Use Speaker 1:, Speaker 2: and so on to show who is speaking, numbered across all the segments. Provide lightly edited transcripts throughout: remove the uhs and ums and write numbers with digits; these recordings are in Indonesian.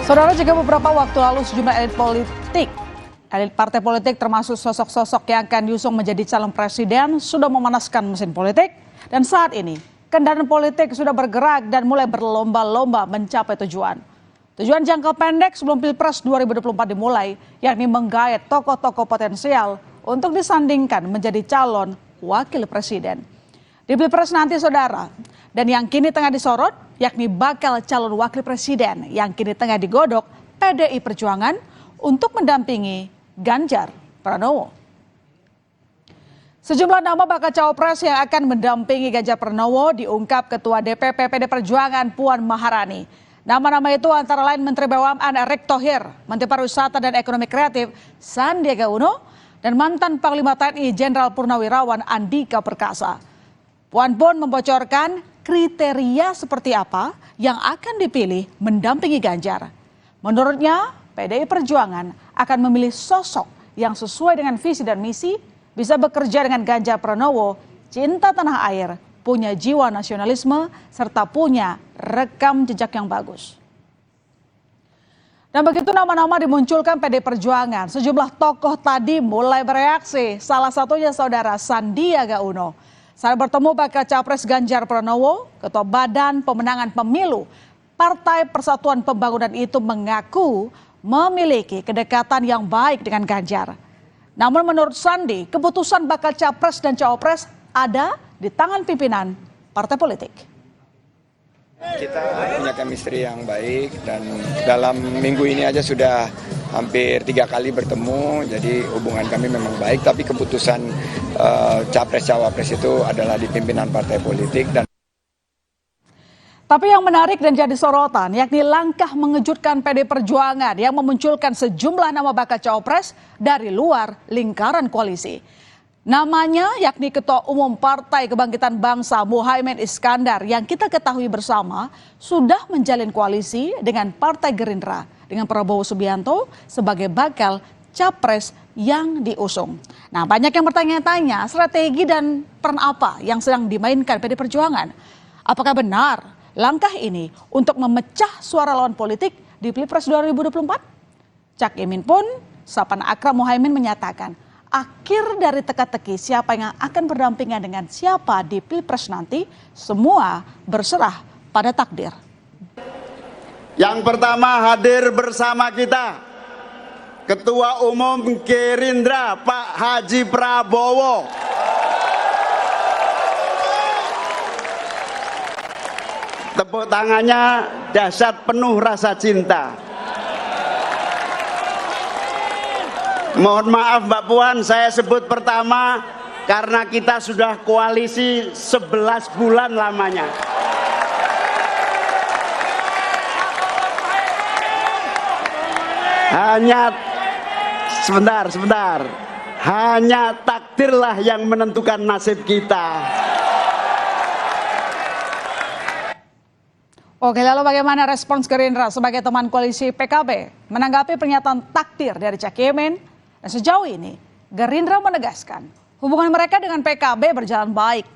Speaker 1: Saudara, jika beberapa waktu lalu sejumlah elit partai politik termasuk sosok-sosok yang akan diusung menjadi calon presiden sudah memanaskan mesin politik, dan saat ini kendaraan politik sudah bergerak dan mulai berlomba-lomba mencapai tujuan. Tujuan jangka pendek sebelum Pilpres 2024 dimulai, yakni menggait tokoh-tokoh potensial untuk disandingkan menjadi calon wakil presiden. Di Pilpres nanti, saudara, dan yang kini tengah disorot, yakni bakal calon wakil presiden yang kini tengah digodok PDI Perjuangan untuk mendampingi Ganjar Pranowo. Sejumlah nama bakal cawapres yang akan mendampingi Ganjar Pranowo diungkap Ketua DPP PD Perjuangan Puan Maharani. Nama-nama itu antara lain Menteri BUMN Erick Thohir, Menteri Pariwisata dan Ekonomi Kreatif Sandiaga Uno, dan mantan Panglima TNI Jenderal Purnawirawan Andika Perkasa. Puan pun membocorkan kriteria seperti apa yang akan dipilih mendampingi Ganjar. Menurutnya, PDI Perjuangan akan memilih sosok yang sesuai dengan visi dan misi, bisa bekerja dengan Ganjar Pranowo, cinta tanah air, punya jiwa nasionalisme, serta punya rekam jejak yang bagus. Dan begitu nama-nama dimunculkan PDI Perjuangan, sejumlah tokoh tadi mulai bereaksi. Salah satunya saudara Sandiaga Uno. Saat bertemu bakal capres Ganjar Pranowo, Ketua Badan Pemenangan Pemilu Partai Persatuan Pembangunan itu mengaku memiliki kedekatan yang baik dengan Ganjar. Namun menurut Sandi, keputusan bakal capres dan cawapres ada di tangan pimpinan partai politik.
Speaker 2: Kita punya chemistry yang baik dan dalam minggu ini aja sudah hampir 3 kali bertemu, jadi hubungan kami memang baik, tapi keputusan capres-cawapres itu adalah di pimpinan partai politik.
Speaker 1: Tapi yang menarik dan jadi sorotan yakni langkah mengejutkan PDI Perjuangan yang memunculkan sejumlah nama bakal cawapres dari luar lingkaran koalisi. Namanya yakni Ketua Umum Partai Kebangkitan Bangsa Muhaimin Iskandar yang kita ketahui bersama sudah menjalin koalisi dengan Partai Gerindra dengan Prabowo Subianto sebagai bakal capres yang diusung. Nah, banyak yang bertanya-tanya strategi dan peran apa yang sedang dimainkan PDI Perjuangan. Apakah benar langkah ini untuk memecah suara lawan politik di Pilpres 2024? Cak Imin pun, sapaan akrab Muhaimin menyatakan, akhir dari teka-teki siapa yang akan berdampingan dengan siapa di Pilpres nanti, semua berserah pada takdir.
Speaker 3: Yang pertama hadir bersama kita, Ketua Umum Gerindra Pak Haji Prabowo. Tepuk tangannya dahsyat penuh rasa cinta. Mohon maaf Mbak Puan, saya sebut pertama karena kita sudah koalisi 11 bulan lamanya. Hanya sebentar. Hanya takdirlah yang menentukan nasib kita.
Speaker 1: Oke, lalu bagaimana respons Gerindra sebagai teman koalisi PKB menanggapi pernyataan takdir dari Cak Imin? Dan sejauh ini Gerindra menegaskan hubungan mereka dengan PKB berjalan baik.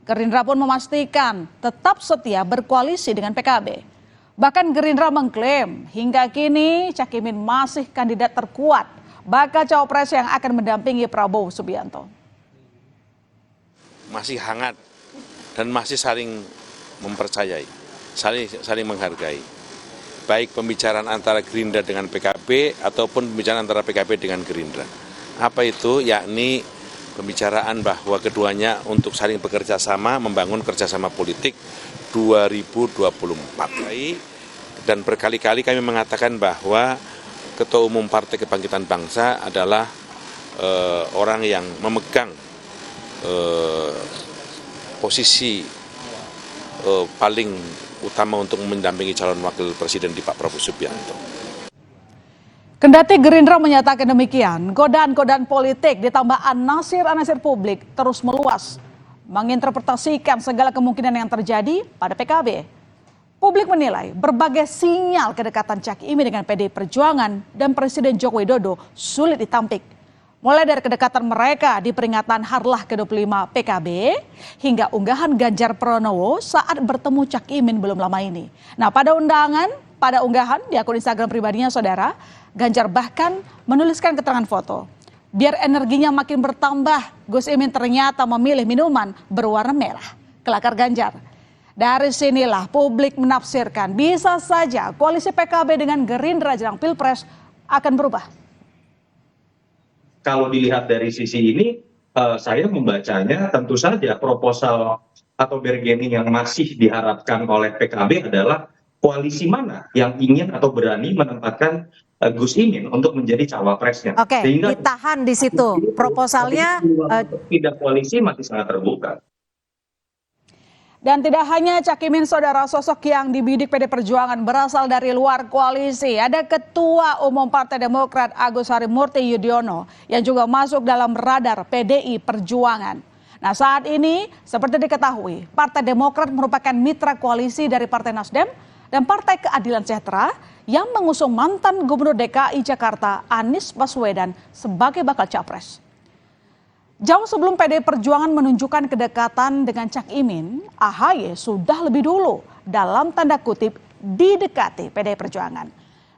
Speaker 1: Gerindra pun memastikan tetap setia berkoalisi dengan PKB. Bahkan Gerindra mengklaim hingga kini Cak Imin masih kandidat terkuat bakal cawapres yang akan mendampingi Prabowo Subianto.
Speaker 4: Masih hangat dan masih saling mempercayai, saling menghargai. Baik pembicaraan antara Gerindra dengan PKB ataupun pembicaraan antara PKB dengan Gerindra. Apa itu? Yakni pembicaraan bahwa keduanya untuk saling bekerja sama, membangun kerjasama politik 2024. Dan berkali-kali kami mengatakan bahwa Ketua Umum Partai Kebangkitan Bangsa adalah orang yang memegang posisi paling utama untuk mendampingi calon wakil presiden di Pak Prabowo Subianto.
Speaker 1: Kendati Gerindra menyatakan demikian, godaan-godaan politik ditambah anasir-anasir publik terus meluas, menginterpretasikan segala kemungkinan yang terjadi pada PKB. Publik menilai berbagai sinyal kedekatan Cak Imin dengan PDI Perjuangan dan Presiden Joko Widodo sulit ditampik. Mulai dari kedekatan mereka di peringatan Harlah ke-25 PKB hingga unggahan Ganjar Pranowo saat bertemu Cak Imin belum lama ini. Nah, pada undangan Pada unggahan di akun Instagram pribadinya, saudara, Ganjar bahkan menuliskan keterangan foto. Biar energinya makin bertambah, Gus Imin ternyata memilih minuman berwarna merah. Kelakar Ganjar. Dari sinilah publik menafsirkan bisa saja koalisi PKB dengan Gerindra jelang Pilpres akan berubah.
Speaker 5: Kalau dilihat dari sisi ini, saya membacanya tentu saja proposal atau bargaining yang masih diharapkan oleh PKB adalah koalisi mana yang ingin atau berani menempatkan Gus Imin untuk menjadi cawapresnya.
Speaker 6: Oke, ditahan di situ. Proposalnya
Speaker 5: tidak koalisi masih sangat terbuka.
Speaker 1: Dan tidak hanya Cak Imin, saudara, sosok yang dibidik PD Perjuangan berasal dari luar koalisi. Ada Ketua Umum Partai Demokrat Agus Harimurti Yudhoyono yang juga masuk dalam radar PDI Perjuangan. Nah, saat ini seperti diketahui, Partai Demokrat merupakan mitra koalisi dari Partai Nasdem dan Partai Keadilan Sejahtera yang mengusung mantan Gubernur DKI Jakarta Anies Baswedan sebagai bakal capres. Jauh sebelum PDI Perjuangan menunjukkan kedekatan dengan Cak Imin, AHY sudah lebih dulu dalam tanda kutip didekati PDI Perjuangan.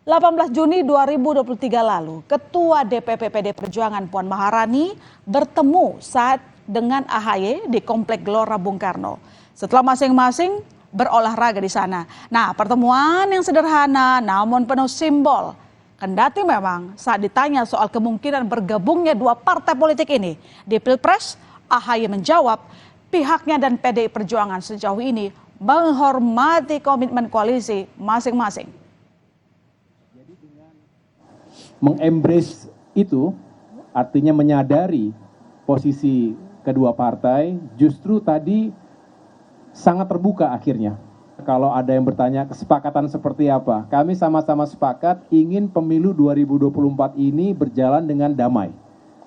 Speaker 1: 18 Juni 2023 lalu, Ketua DPP PDI Perjuangan Puan Maharani bertemu saat dengan AHY di Komplek Gelora Bung Karno. Setelah masing-masing berolahraga di sana. Nah, pertemuan yang sederhana namun penuh simbol. Kendati memang saat ditanya soal kemungkinan bergabungnya dua partai politik ini di Pilpres, AHY menjawab pihaknya dan PDI Perjuangan sejauh ini menghormati komitmen koalisi masing-masing.
Speaker 7: Mengembrace itu artinya menyadari posisi kedua partai, justru tadi sangat terbuka akhirnya. Kalau ada yang bertanya kesepakatan seperti apa, kami sama-sama sepakat ingin pemilu 2024 ini berjalan dengan damai.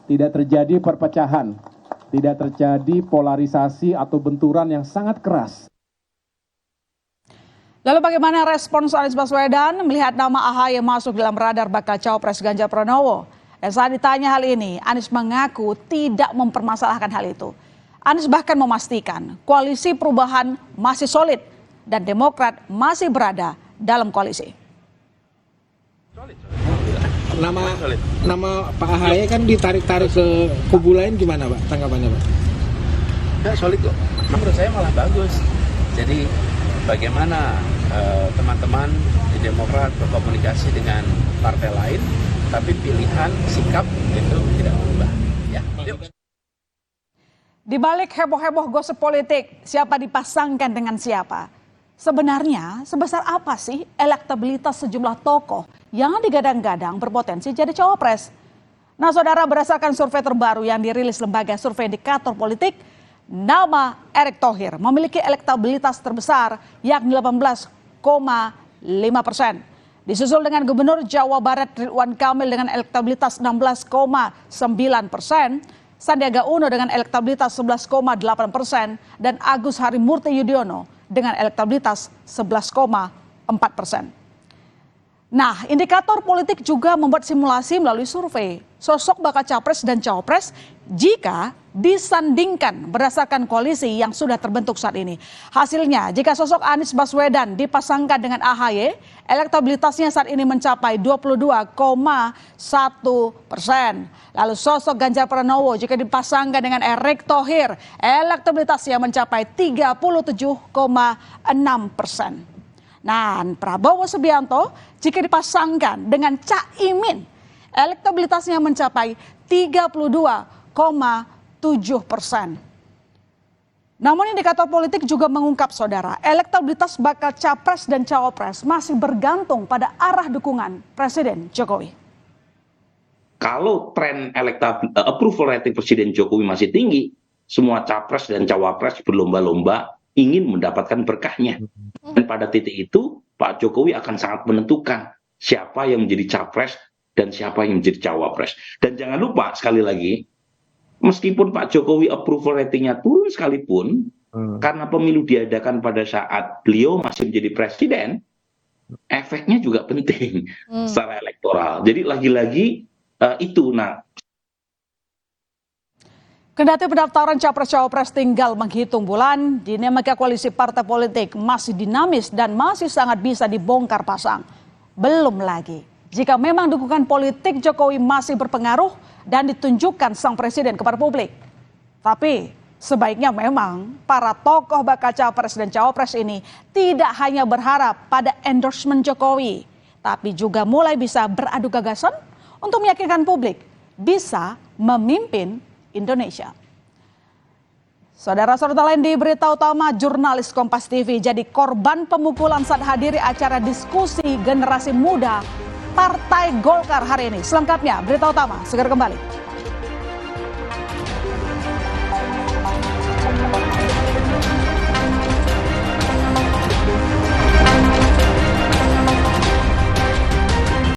Speaker 7: Tidak terjadi perpecahan, tidak terjadi polarisasi atau benturan yang sangat keras.
Speaker 1: Lalu bagaimana respons Anies Baswedan melihat nama AHY masuk dalam radar bakal cawapres Ganjar Pranowo? Dan saat ditanya hal ini, Anies mengaku tidak mempermasalahkan hal itu. Anies bahkan memastikan koalisi perubahan masih solid dan Demokrat masih berada dalam koalisi.
Speaker 8: Nama Pak AHY kan ditarik-tarik ke kubu lain, gimana Pak tanggapannya Pak?
Speaker 9: Enggak, solid kok. Menurut saya malah bagus. Jadi bagaimana teman-teman di Demokrat berkomunikasi dengan partai lain, tapi pilihan sikap itu tidak berubah. Ya.
Speaker 1: Di balik heboh-heboh gosip politik, siapa dipasangkan dengan siapa? Sebenarnya sebesar apa sih elektabilitas sejumlah tokoh yang digadang-gadang berpotensi jadi cawapres? Nah, saudara, berdasarkan survei terbaru yang dirilis lembaga survei indikator politik, nama Erick Thohir memiliki elektabilitas terbesar yakni 18,5%. Disusul dengan Gubernur Jawa Barat Ridwan Kamil dengan elektabilitas 16,9%, Sandiaga Uno dengan elektabilitas 11,8%, dan Agus Harimurti Yudhoyono dengan elektabilitas 11,4%. Nah, indikator politik juga membuat simulasi melalui survei sosok bakal capres dan cawapres jika disandingkan berdasarkan koalisi yang sudah terbentuk saat ini. Hasilnya, jika sosok Anies Baswedan dipasangkan dengan AHY, elektabilitasnya saat ini mencapai 22,1%. Lalu sosok Ganjar Pranowo jika dipasangkan dengan Erick Thohir, elektabilitasnya mencapai 37,6%. Nah, Prabowo Subianto jika dipasangkan dengan Cak Imin, elektabilitasnya mencapai 32,7%. Namun indikator politik juga mengungkap, saudara, elektabilitas bakal capres dan cawapres masih bergantung pada arah dukungan Presiden Jokowi.
Speaker 10: Kalau tren approval rating Presiden Jokowi masih tinggi, semua capres dan cawapres berlomba-lomba ingin mendapatkan berkahnya. Dan pada titik itu, Pak Jokowi akan sangat menentukan siapa yang menjadi capres dan siapa yang menjadi cawapres. Dan jangan lupa, sekali lagi, meskipun Pak Jokowi approval ratingnya turun sekalipun, karena pemilu diadakan pada saat beliau masih menjadi presiden, efeknya juga penting secara elektoral. Jadi lagi-lagi itu.
Speaker 1: Kendati pendaftaran capres-cawapres tinggal menghitung bulan, dinamika koalisi partai politik masih dinamis dan masih sangat bisa dibongkar pasang. Belum lagi jika memang dukungan politik Jokowi masih berpengaruh dan ditunjukkan sang presiden kepada publik. Tapi sebaiknya memang para tokoh bakal capres dan cawapres ini tidak hanya berharap pada endorsement Jokowi, tapi juga mulai bisa beradu gagasan untuk meyakinkan publik bisa memimpin Indonesia. Saudara-saudara lain di berita utama, jurnalis Kompas TV jadi korban pemukulan saat hadiri acara diskusi generasi muda Partai Golkar hari ini. Selengkapnya berita utama segera kembali.